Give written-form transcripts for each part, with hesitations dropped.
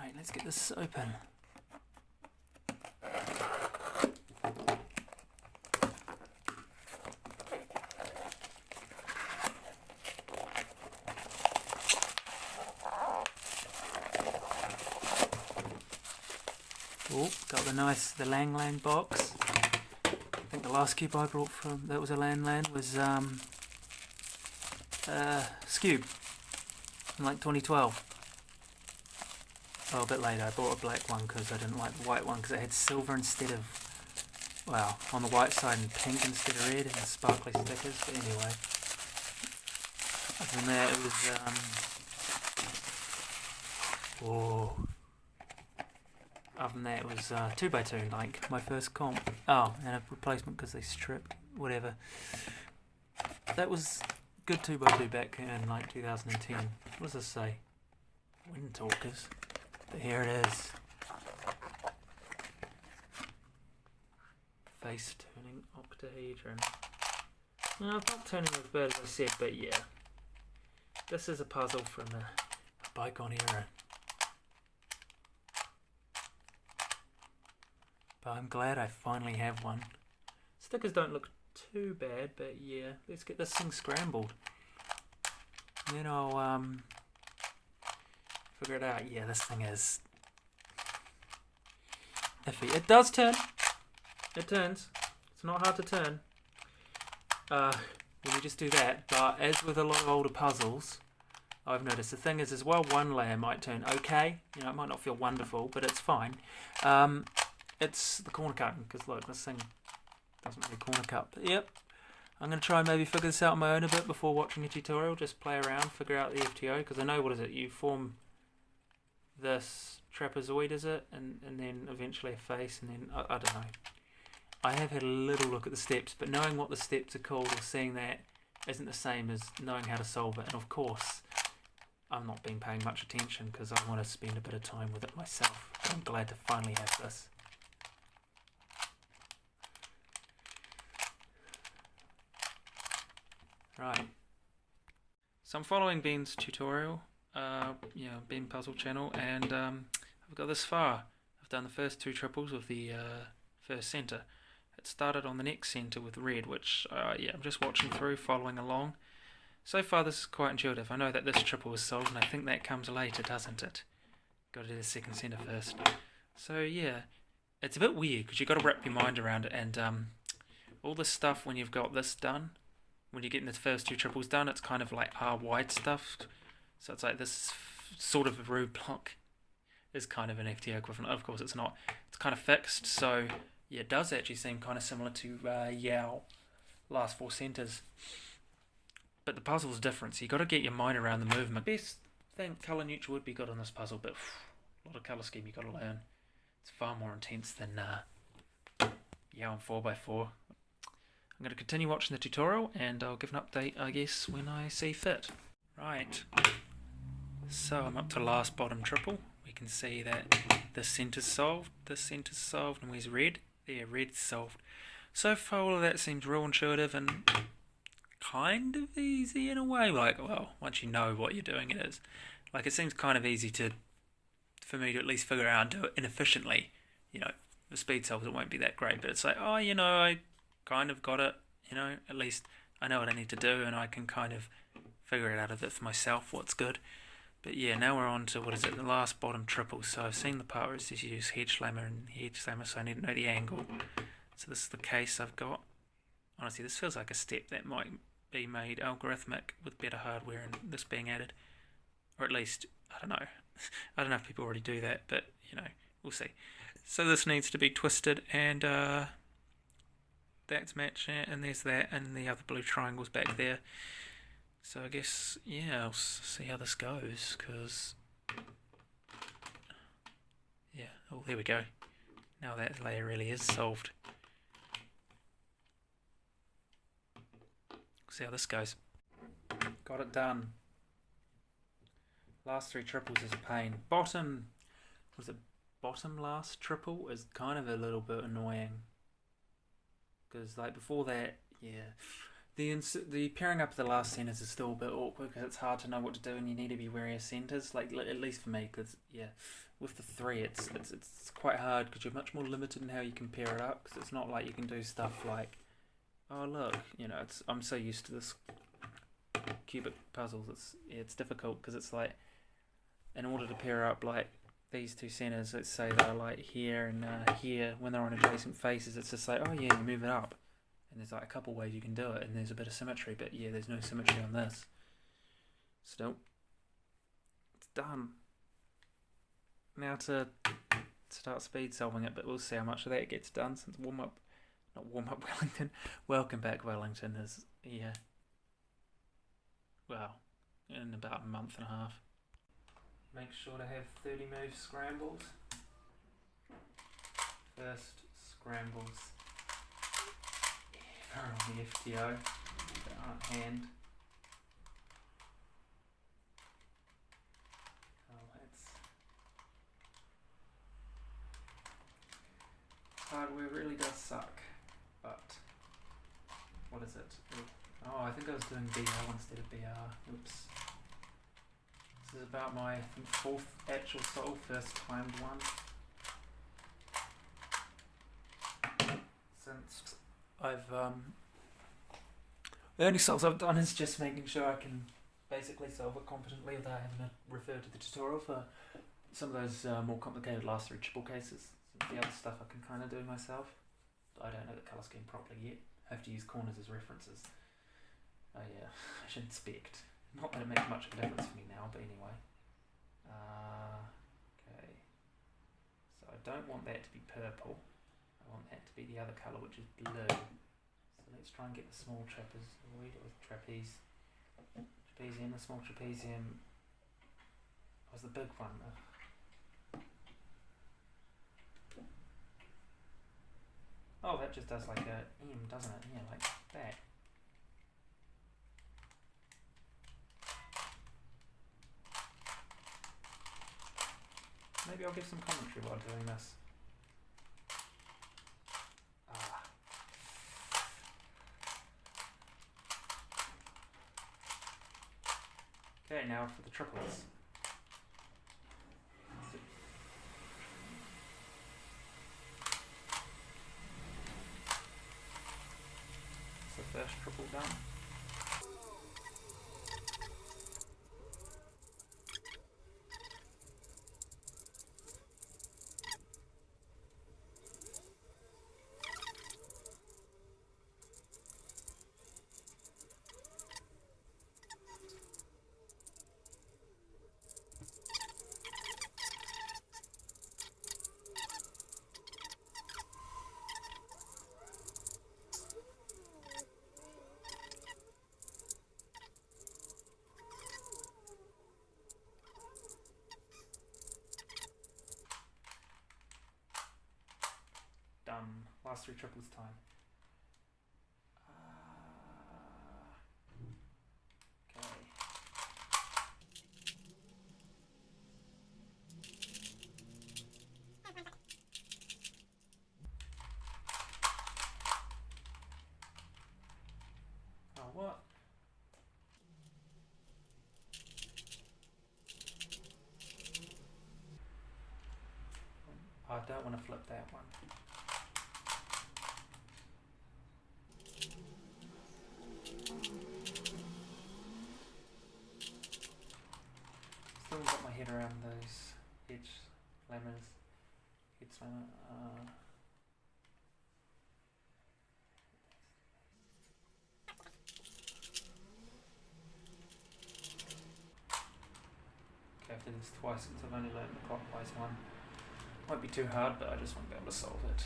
Right, let's get this open. Oh, got the Lang Lang box. I think the last cube I brought from that was a Lang Lang was Scube in like 2012. Oh, a bit later. I bought a black one because I didn't like the white one because it had silver instead of, well, on the white side and pink instead of red and sparkly stickers. But anyway, other than that, it was whoa. Other than that, it was 2x2, like my first comp. Oh, and a replacement because they stripped, whatever. That was good 2x2 back in like 2010. What does this say? Wind Talkers. But here it is. Face turning octahedron. No, not turning as bad as I said, but yeah. This is a puzzle from a bygone era. But I'm glad I finally have one. Stickers don't look too bad, but yeah, let's get this thing scrambled. And then I'll figure it out. Yeah, this thing is iffy. It does turn. It turns. It's not hard to turn. When you just do that. But as with a lot of older puzzles, I've noticed the thing is as well, one layer might turn okay. You know, it might not feel wonderful, but it's fine. It's the corner cutting, because look, this thing doesn't really corner cut. But yep, I'm going to try and maybe figure this out on my own a bit before watching a tutorial. Just play around, figure out the FTO, because I know, what is it, you form this trapezoid, is it? And then eventually a face, and then, I don't know. I have had a little look at the steps, but knowing what the steps are called or seeing that isn't the same as knowing how to solve it. And of course, I'm not been paying much attention because I want to spend a bit of time with it myself. I'm glad to finally have this. Right, so I'm following Ben's tutorial, Ben Puzzle channel, and I've got this far. I've done the first two triples with the first centre. It started on the next centre with red, which, I'm just watching through, following along. So far this is quite intuitive. I know that this triple is solved, and I think that comes later, doesn't it? Got to do the second centre first. So yeah, it's a bit weird, because you've got to wrap your mind around it, and all this stuff when you've got this done, when you're getting the first two triples done, it's kind of like R-wide stuff. So it's like this sort of a root block is kind of an FTO equivalent. Of course it's not. It's kind of fixed, so yeah, it does actually seem kind of similar to Yao, last four centres. But the puzzle's different, so you've got to get your mind around the movement. Best thing, colour neutral would be good on this puzzle, but a lot of colour scheme you've got to learn. It's far more intense than Yao and 4x4. I'm going to continue watching the tutorial and I'll give an update, I guess, when I see fit. Right, so I'm up to the last bottom triple. We can see that this centre's solved, and where's red? There, red's solved. So far all of that seems real intuitive and kind of easy in a way. Like, well, once you know what you're doing, it is. Like, it seems kind of easy for me to at least figure out and do it inefficiently. You know, the speed solves, it won't be that great, but it's like, oh, you know, I kind of got it, you know, at least I know what I need to do and I can kind of figure it out a bit for myself, what's good. But yeah, now we're on to, what is it, the last bottom triple. So I've seen the part where it's just use hedge slammer and hedge slammer, so I need to know the angle. So this is the case I've got. Honestly, this feels like a step that might be made algorithmic with better hardware and this being added. Or at least, I don't know. I don't know if people already do that, but, you know, we'll see. So this needs to be twisted and that's matching it, and there's that, and the other blue triangle's back there. So I guess, yeah, I'll see how this goes, because, yeah, oh, there we go. Now that layer really is solved. See how this goes. Got it done. Last three triples is a pain. Bottom last triple is kind of a little bit annoying. Because like before that, yeah, The pairing up of the last centers is still a bit awkward because it's hard to know what to do, and you need to be wary of centers. Like at least for me, because yeah, with the three, it's quite hard because you're much more limited in how you can pair it up. Because it's not like you can do stuff like, oh look, I'm so used to this cubic puzzles. It's difficult because it's like, in order to pair up like these two centers, let's say they're like here and here, when they're on adjacent faces, it's just like, oh yeah, you move it up. And there's like a couple ways you can do it, and there's a bit of symmetry, but yeah, there's no symmetry on this. Still, it's done. Now to start speed solving it, but we'll see how much of that gets done since not warm up Wellington, welcome back Wellington is, yeah, well, in about a month and a half. Make sure to have 30 move scrambles. First scrambles are on the FTO, that aren't hand. Oh, hardware really does suck, but what is it? Oh, I think I was doing BR instead of BR. Oops. This is about my fourth actual solve, first timed one. Since the only solves I've done is just making sure I can basically solve it competently without having to refer to the tutorial for some of those more complicated last three triple cases. The other stuff I can kind of do myself. I don't know the colour scheme properly yet. I have to use corners as references. Oh yeah, I should inspect. Not that it makes much of a difference for me now, but anyway. Okay. So I don't want that to be purple. I want that to be the other colour, which is blue. So let's try and get the small trapezoid or trapeze. Trapezium, the small trapezium was the big one. Oh, that just does like a M, doesn't it? Yeah, like that. Maybe I'll give some commentary while doing this. Okay, now for the triplets. So first triple done. Last three triples time. Okay. Oh, what? I don't want to flip that one. Still got my head around those edge slammers. Head slammer. Okay, I've done this twice since I've only learned the clockwise one. Might be too hard, but I just want to be able to solve it.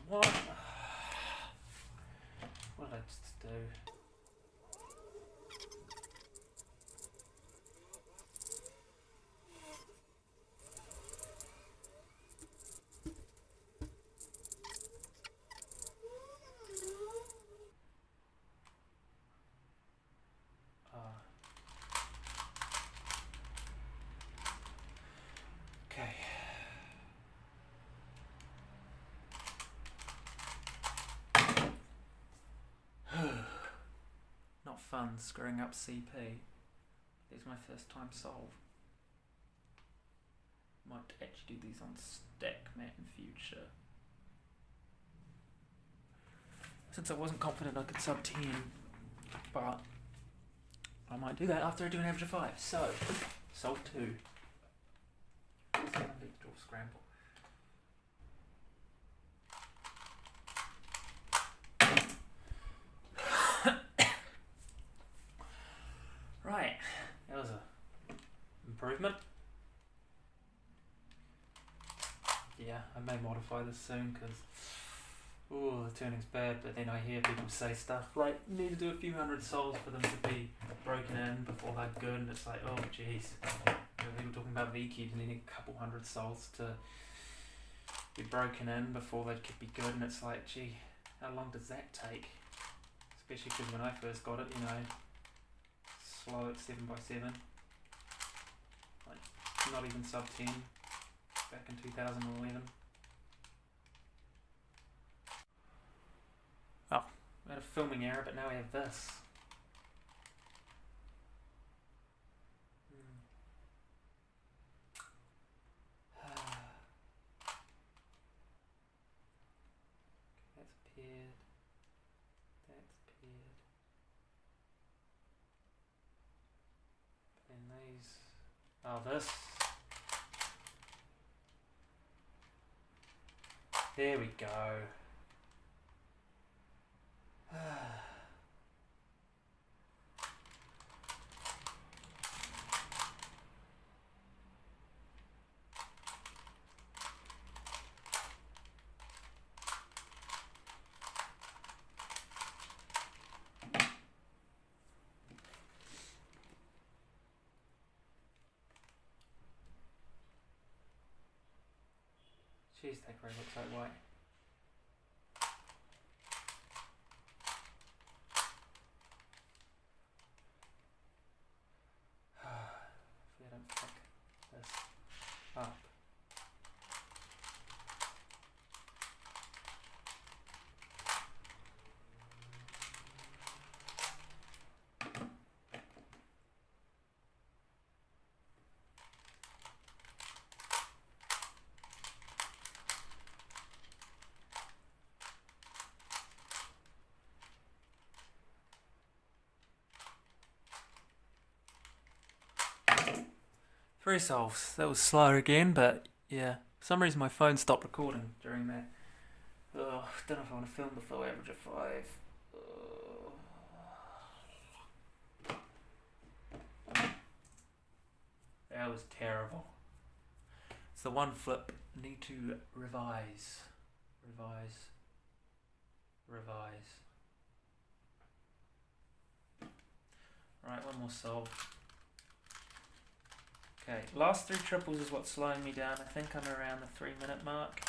What? What did I just do? unscrewing up CP. These are my first time solve. Might actually do these on stack mat in future. Since I wasn't confident I could sub 10, but I might do that after I do an average of 5. So, solve 2. Vector scramble. Right, that was a improvement. Yeah, I may modify this soon because the turning's bad, but then I hear people say stuff like need to do a few hundred sols for them to be broken in before they're good, and it's like, oh jeez. People talking about V-cubes and needing a couple hundred sols to be broken in before they could be good, and it's like, gee, how long does that take? Especially because when I first got it, slow at 7x7, like not even sub 10 back in 2011. Oh, we had a filming error, but now we have this. That's paired. That's paired. And these. Oh, this. There we go. Jeez, that grey looks like white. If we don't pick this up. Three solves. That was slow again, but yeah. For some reason my phone stopped recording during that. Don't know if I want to film the full average of 5. That was terrible. It's the one flip. Need to revise. Right, one more solve. Okay, last 3 triples is what's slowing me down. I think I'm around the 3-minute mark.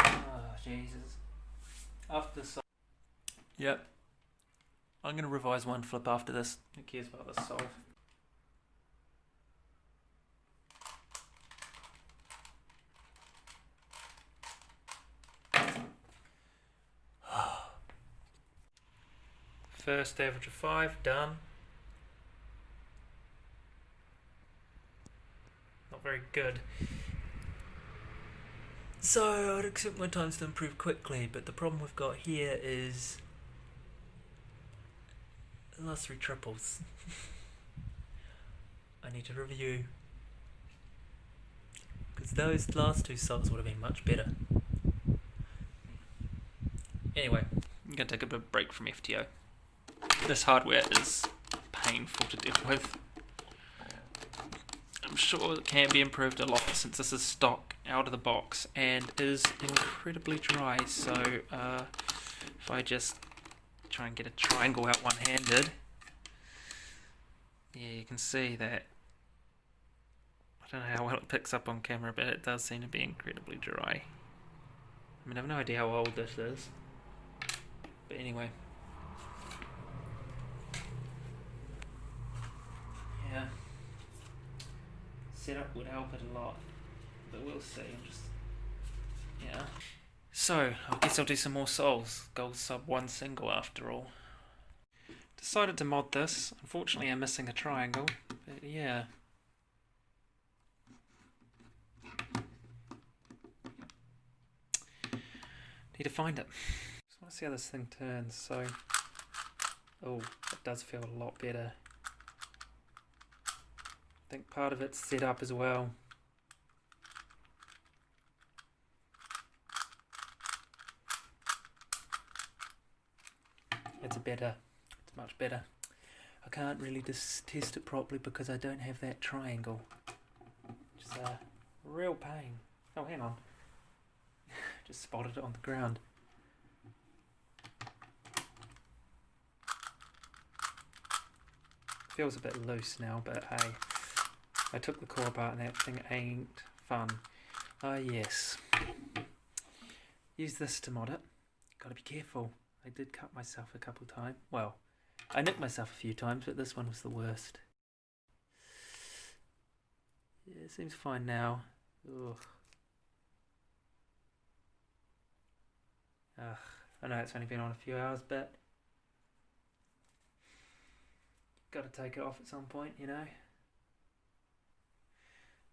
Oh, Jesus. After this solve. Yep. I'm going to revise one flip after this. Who cares about this solve? First average of 5, done. Not very good. So I'd expect my times to improve quickly, but the problem we've got here is the last 3 triples. I need to review, because those last 2 subs would have been much better. Anyway, I'm going to take a bit of a break from FTO. This hardware is painful to deal with. I'm sure it can be improved a lot since this is stock out of the box and is incredibly dry, so if I just try and get a triangle out one-handed, yeah, you can see that. I don't know how well it picks up on camera, but it does seem to be incredibly dry. I mean, I have no idea how old this is, but anyway. Yeah, setup would help it a lot, but we'll see. Yeah. So, I guess I'll do some more souls. Gold sub 1 single after all. Decided to mod this. Unfortunately, I'm missing a triangle. But yeah. Need to find it. Just want to see how this thing turns. So, oh, it does feel a lot better. I think part of it's set up as well. It's much better. I can't really just test it properly because I don't have that triangle. Which is a real pain. Oh, hang on. Just spotted it on the ground. Feels a bit loose now, but hey, I took the core apart and that thing ain't fun. Ah, yes. Use this to mod it. Gotta be careful. I did cut myself a couple times. Well, I nicked myself a few times, but this one was the worst. Yeah, it seems fine now. Ugh. Ugh. I know it's only been on a few hours, but gotta take it off at some point, you know.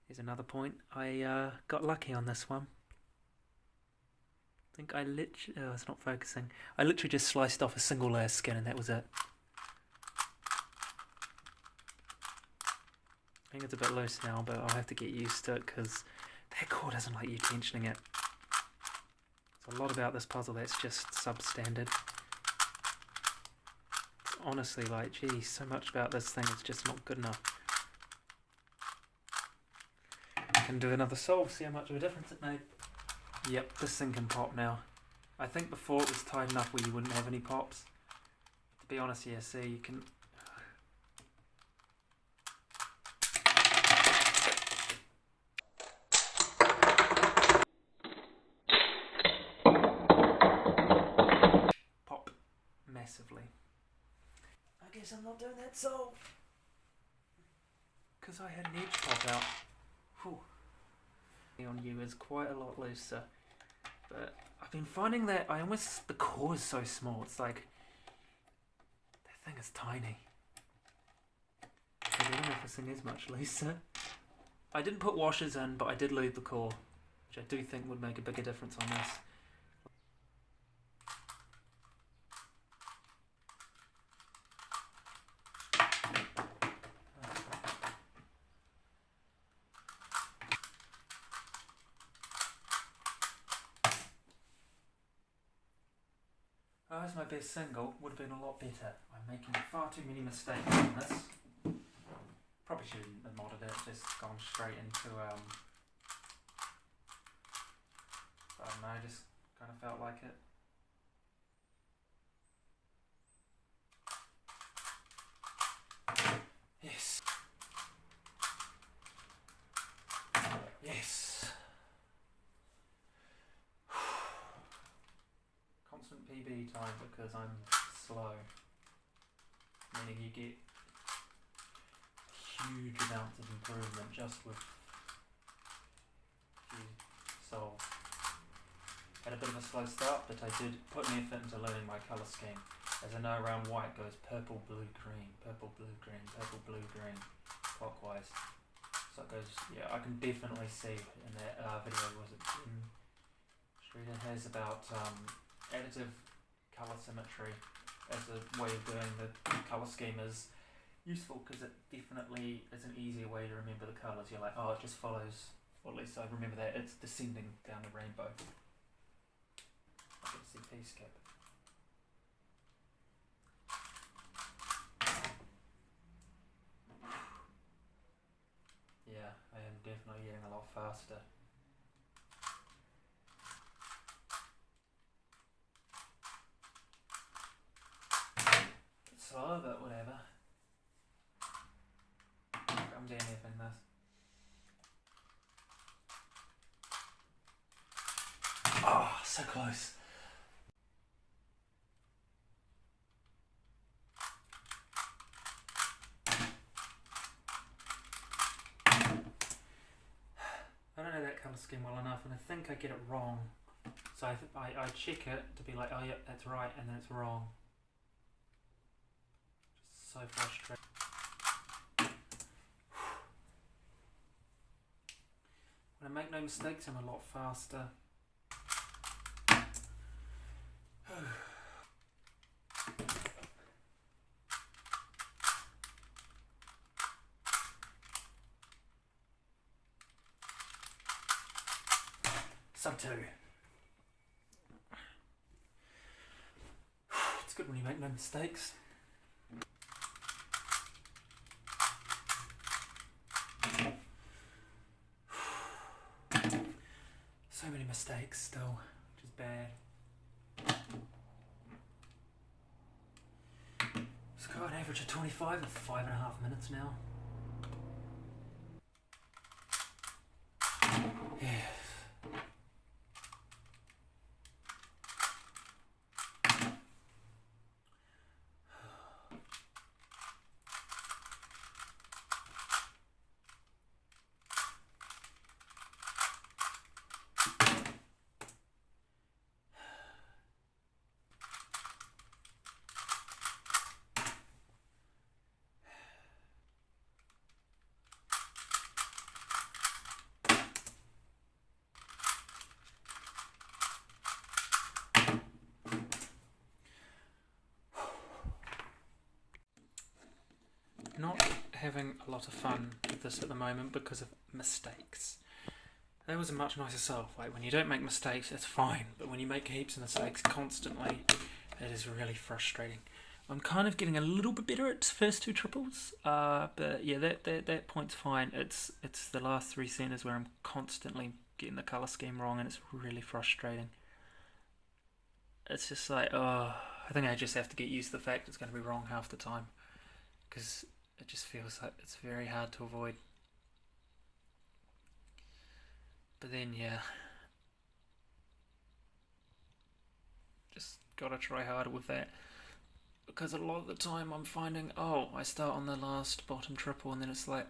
Here's another point. I got lucky on this one. I think I literally... oh, it's not focusing. I literally just sliced off a single layer of skin and that was it. I think it's a bit loose now, but I'll have to get used to it because that core doesn't like you tensioning it. There's a lot about this puzzle that's just substandard. It's honestly like, geez, so much about this thing is just not good enough. I can do another solve, see how much of a difference it made. Yep, this thing can pop now. I think before it was tight enough where you wouldn't have any pops. To be honest, yeah, see, you can... pop massively. I guess I'm not doing that solve. Because I had an edge pop out. Whew. On you is quite a lot looser, but I've been finding that the core is so small, it's like that thing is tiny. I don't know if this thing is much looser. I didn't put washers in, but I did lube the core, which I do think would make a bigger difference on this. Oh, that's my best single. Would have been a lot better. I'm making far too many mistakes on this. Probably shouldn't have modded it, just gone straight into, I don't know, just kind of felt like it. Yes. Yes. Constant PB time because I'm slow, meaning you get huge amounts of improvement just with solve. Had a bit of a slow start, but I did put an effort into learning my colour scheme. As I know, around white goes purple, blue, green, purple, blue, green, purple, blue, green, clockwise. So it goes, yeah, I can definitely see in that video, was it Shreda has about additive colour symmetry as a way of doing the colour scheme is useful because it definitely is an easier way to remember the colours. You're like, oh, it just follows, or at least I remember that, it's descending down the rainbow. I can see P skip. Yeah, I am definitely getting a lot faster. It's slow, but whatever. I'm doing anything this. Oh, so close. I don't know that colour scheme well enough, and I think I get it wrong So I check it to be like, oh yeah, that's right, and then it's wrong. Just so frustrating. When I make no mistakes, I'm a lot faster. Sub 2. It's good when you make no mistakes. So many mistakes still, which is bad. It's got an average of 25 in 5.5 minutes now. Yes. Not having a lot of fun with this at the moment because of mistakes. That was a much nicer self. Like when you don't make mistakes, it's fine, but when you make heaps of mistakes constantly, it is really frustrating. I'm kind of getting a little bit better at first 2 triples, but yeah, that point's fine. It's the last 3 centers where I'm constantly getting the color scheme wrong, and it's really frustrating. It's just like, I think I just have to get used to the fact it's going to be wrong half the time, because it just feels like it's very hard to avoid. But then, yeah, just gotta try harder with that, because a lot of the time I'm finding, I start on the last bottom triple and then it's like,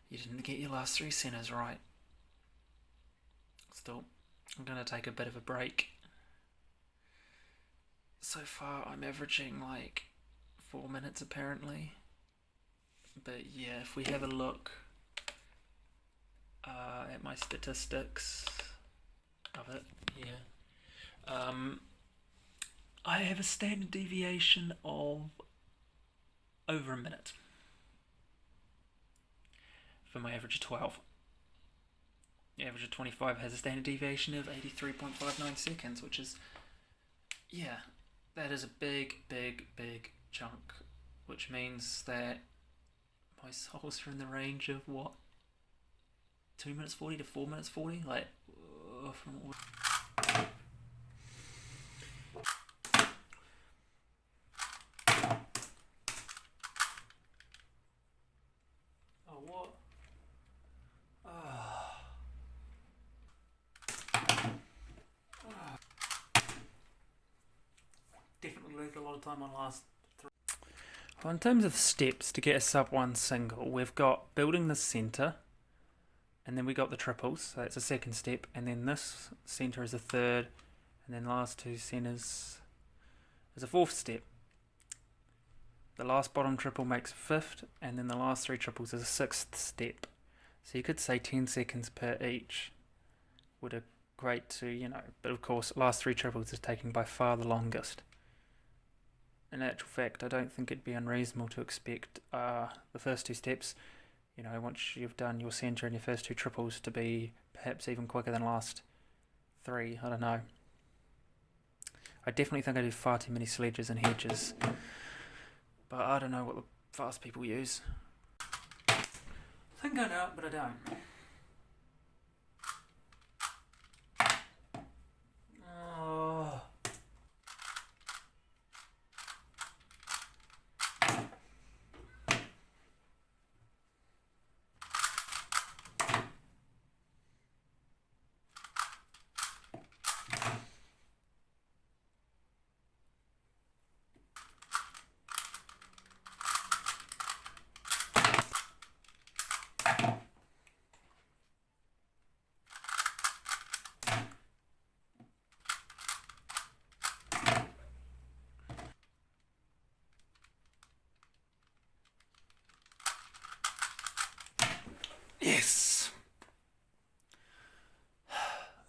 you didn't get your last 3 centers right. Still, I'm gonna take a bit of a break. So far I'm averaging like 4 minutes apparently, but yeah, if we have a look at my statistics of it here, I have a standard deviation of over a minute for my average of 12. The average of 25 has a standard deviation of 83.59 seconds, which is, yeah, that is a big chunk, which means that my souls are in the range of what, 2 minutes 40 to 4 minutes 40, like from all. What? Definitely lose a lot of time on last 3. Well, in terms of steps to get a sub 1 single, we've got building the centre, and then we got the triples, so it's a second step, and then this centre is a third, and then the last 2 centres is a 4th step. The last bottom triple makes a 5th, and then the last 3 triples is a 6th step. So you could say 10 seconds per each would equate to, but of course, last 3 triples is taking by far the longest. In actual fact, I don't think it'd be unreasonable to expect the first 2 steps, once you've done your centre and your first 2 triples, to be perhaps even quicker than last 3. I don't know. I definitely think I do far too many sledges and hedges, but I don't know what the fast people use. I think I know, but I don't.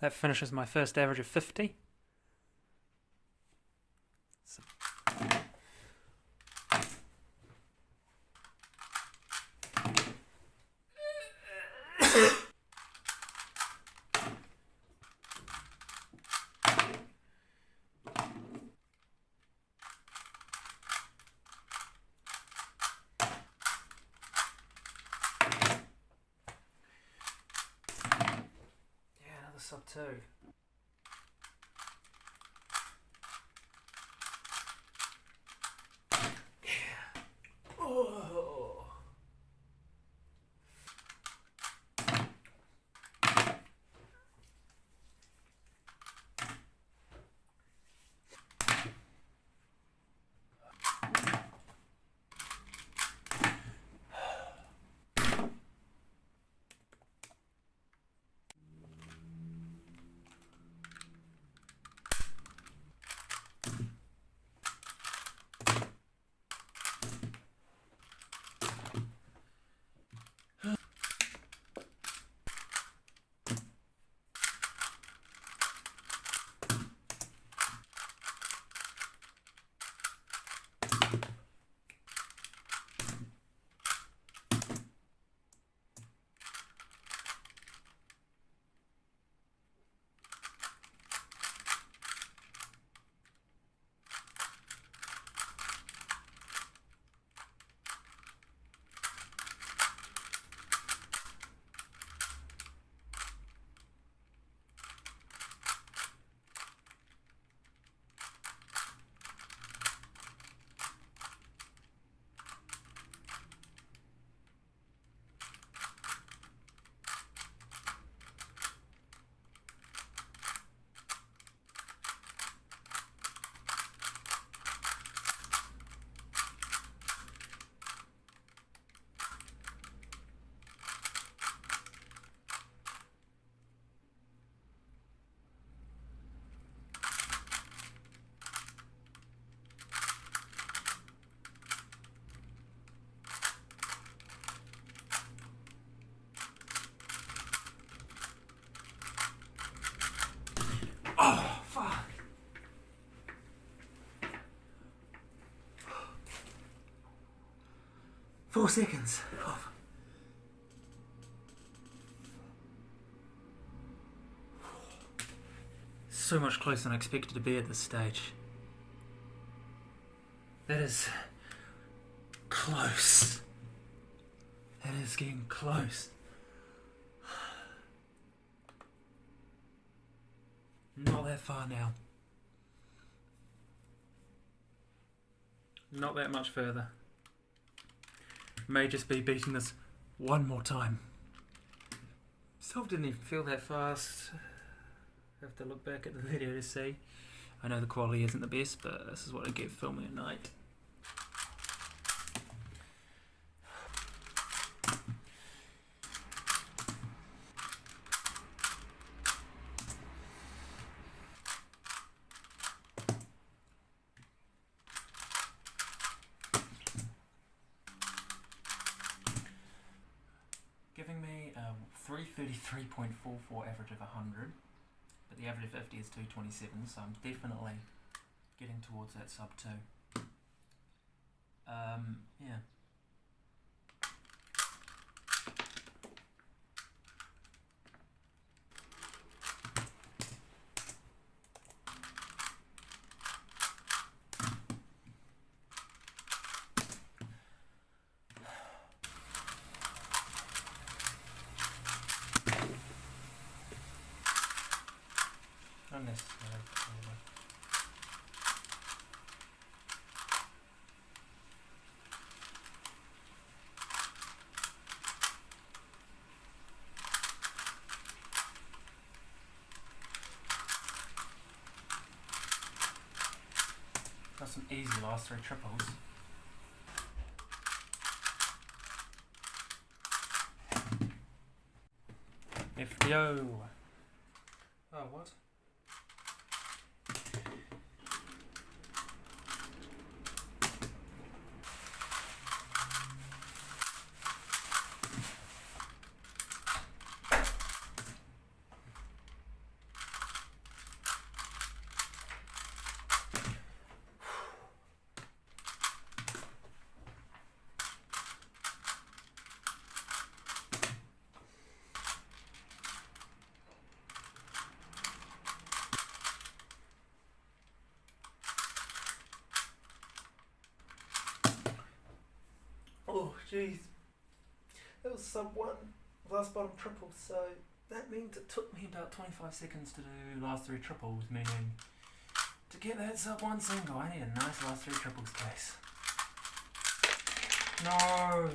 That finishes my first average of 50. Sub 2. Oh. Oh, fuck. Four seconds. Oh. So much closer than I expected to be at this stage. That is close. That is getting close. Not that far now. Not that much further. May just be beating this one more time. Self didn't even feel that fast. Have to look back at the video to see. I know the quality isn't the best, but this is what I get filming at night. Giving me a 333.44 average of 100, but the average of 50 is 227, so I'm definitely getting towards that sub 2. Yeah. Unnecessary. Got some easy last 3 triples. FTO. Oh, what? Jeez. That was sub 1 last bottom triple, so that means it took me about 25 seconds to do last 3 triples, meaning to get that sub 1 single, I need a nice last 3 triples case. No!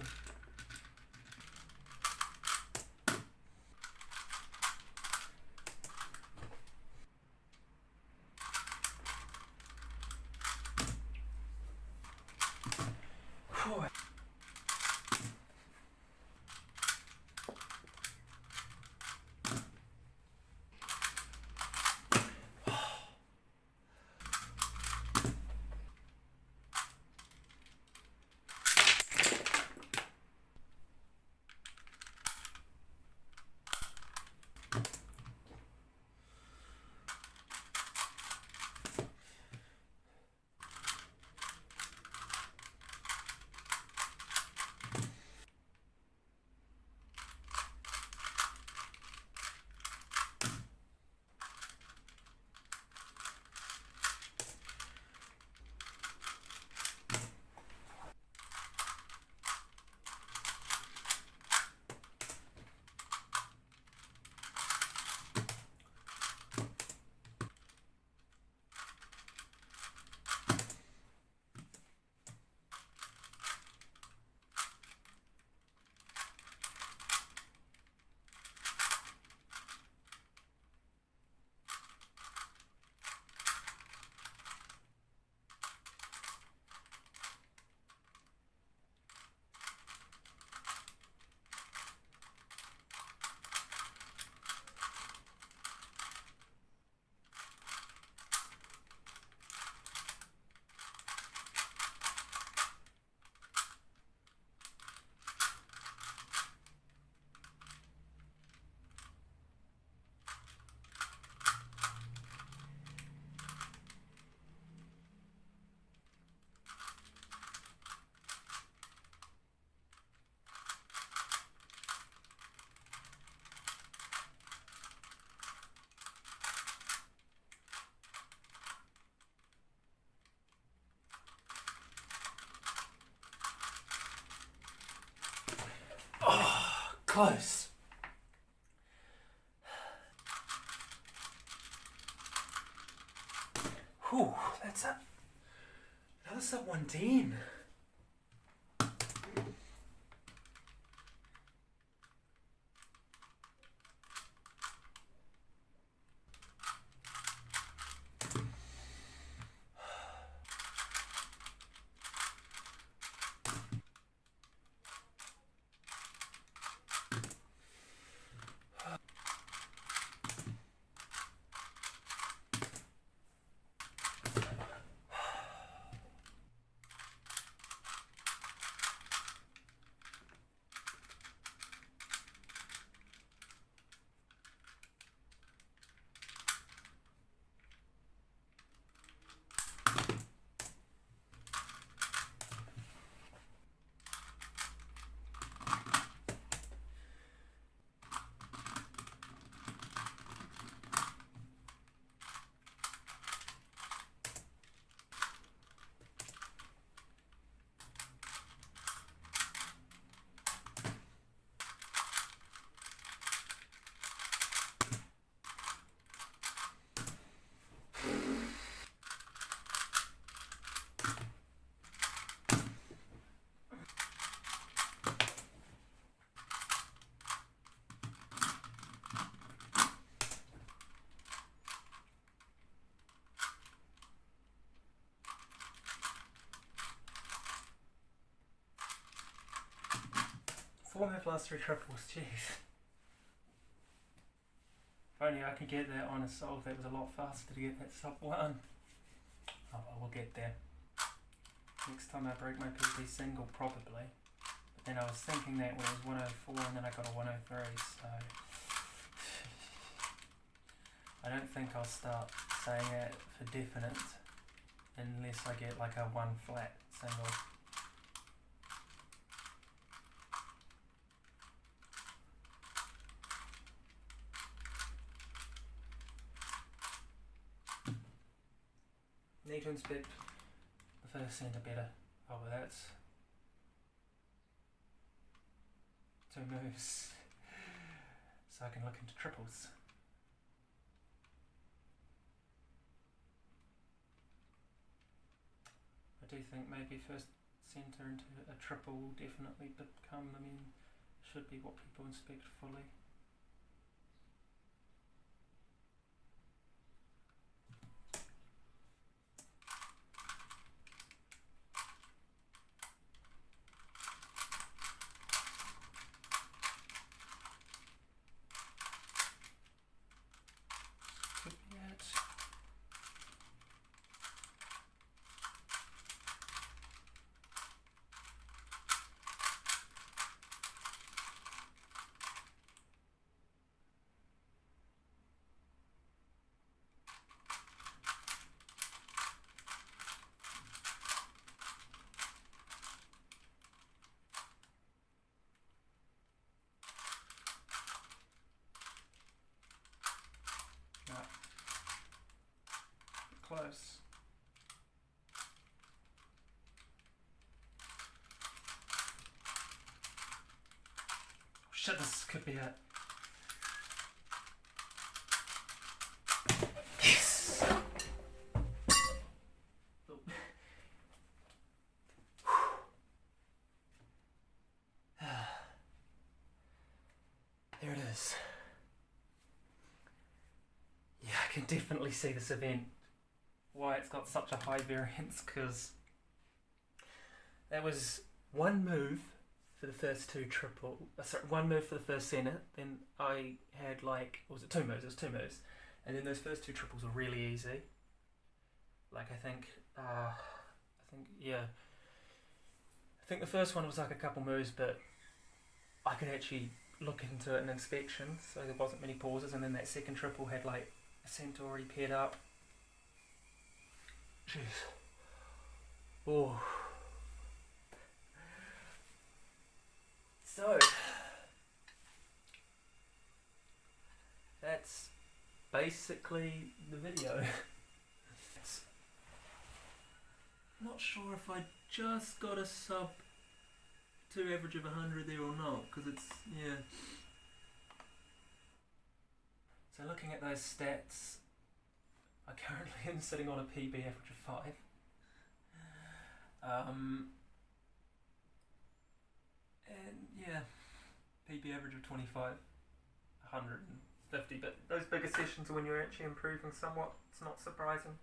Close. Whew, that's up. Another sub 110. Four last 3 triples, jeez. If only I could get that on a solve, that was a lot faster to get that sub 1. Oh well, we'll get there. Next time I break my PB single, probably. But then I was thinking that when it was 104 and then I got a 103, so... I don't think I'll start saying that for definite unless I get like a 1 flat single. Need to inspect the first centre better. Oh, well, that's 2 moves so I can look into triples. I do think maybe first centre into a triple will definitely become, should be what people inspect fully. Could be it. Close. Oh shit, this could be it. Yes! Oh. There it is. Yeah, I can definitely see this event. Why it's got such a high variance, because that was one move for the first two one move for the first centre, then I had was it 2 moves? It was 2 moves, and then those first 2 triples were really easy. I think the first one was a couple moves, but I could actually look into it in inspection, so there wasn't many pauses, and then that second triple had a centre already paired up. Jeez. Oh. So, that's basically the video. Not sure if I just got a sub 2 average of 100 there or not, because it's, yeah. So looking at those stats, I currently am sitting on a PB average of 5. And yeah, PB average of 25, 150, but those bigger sessions are when you're actually improving somewhat. It's not surprising.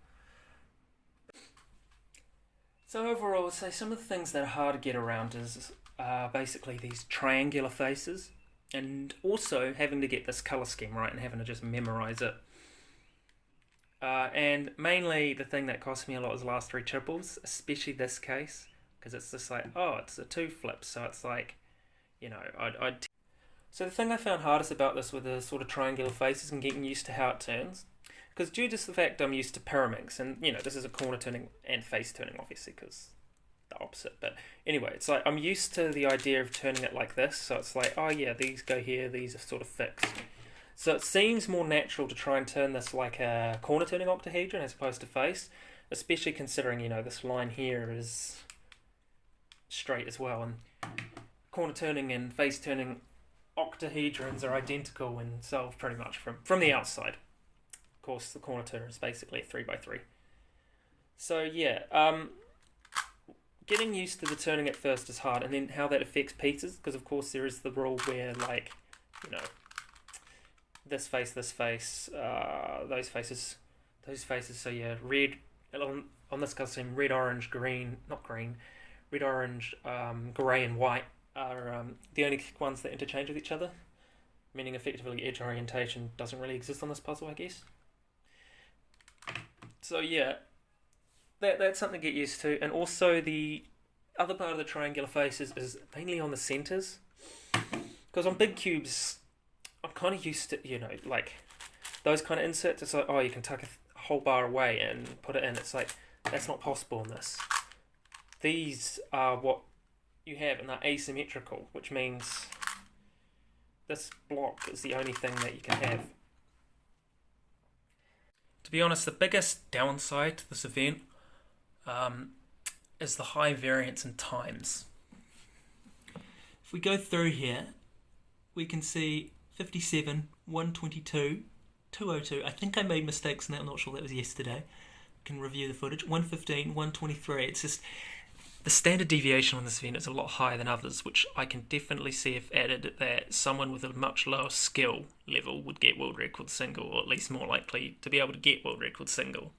So overall, I would say some of the things that are hard to get around is basically these triangular faces, and also having to get this colour scheme right and having to just memorise it. And mainly the thing that cost me a lot is the last 3 triples, especially this case, because it's just it's a 2 flip, so it's So the thing I found hardest about this were the sort of triangular faces and getting used to how it turns, because due to the fact I'm used to pyramix, and this is a corner turning and face turning, obviously, because the opposite, but anyway, it's I'm used to the idea of turning it like this, so it's these go here, these are sort of fixed. So it seems more natural to try and turn this like a corner turning octahedron as opposed to face, especially considering, this line here is straight as well, and corner turning and face turning octahedrons are identical and solved pretty much from the outside. Of course, the corner turner is basically a 3x3. So yeah, getting used to the turning at first is hard, and then how that affects pieces, because of course there is the rule where this face, those faces. So yeah, red on this custom, red, orange, green, not green, red, orange, grey, and white are the only ones that interchange with each other, meaning effectively edge orientation doesn't really exist on this puzzle, I guess. So yeah, that's something to get used to, and also the other part of the triangular faces is mainly on the centres, because on big cubes I'm kind of used to, those kind of inserts. It's you can tuck a whole bar away and put it in. It's that's not possible in this. These are what you have, and they're asymmetrical, which means this block is the only thing that you can have. To be honest, the biggest downside to this event is the high variance in times. If we go through here, we can see 57, 122, 202. I think I made mistakes in that. I'm not sure that was yesterday. Can review the footage. 115, 123. It's just the standard deviation on this event is a lot higher than others, which I can definitely see if added that someone with a much lower skill level would get world record single, or at least more likely to be able to get world record single.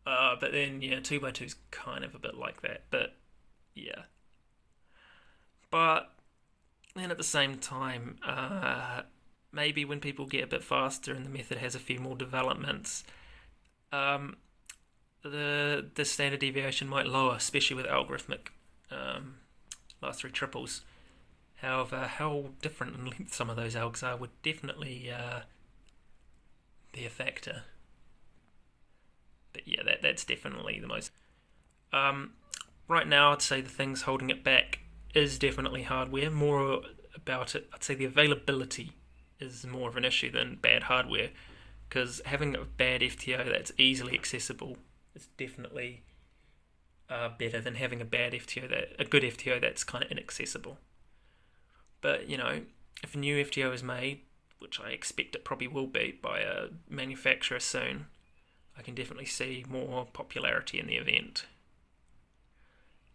But then, 2x2 is kind of a bit like that. But, yeah. But then at the same time, maybe when people get a bit faster and the method has a few more developments, the standard deviation might lower, especially with algorithmic last three triples. However, how different in length some of those algs are would definitely be a factor. But yeah, that's definitely the most. Right now, I'd say the things holding it back is definitely hardware. More about it, I'd say the availability is more of an issue than bad hardware, because having a bad FTO that's easily accessible is definitely better than having a good FTO that's kind of inaccessible. But if a new FTO is made, which I expect it probably will be by a manufacturer soon, I can definitely see more popularity in the event,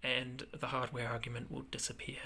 and the hardware argument will disappear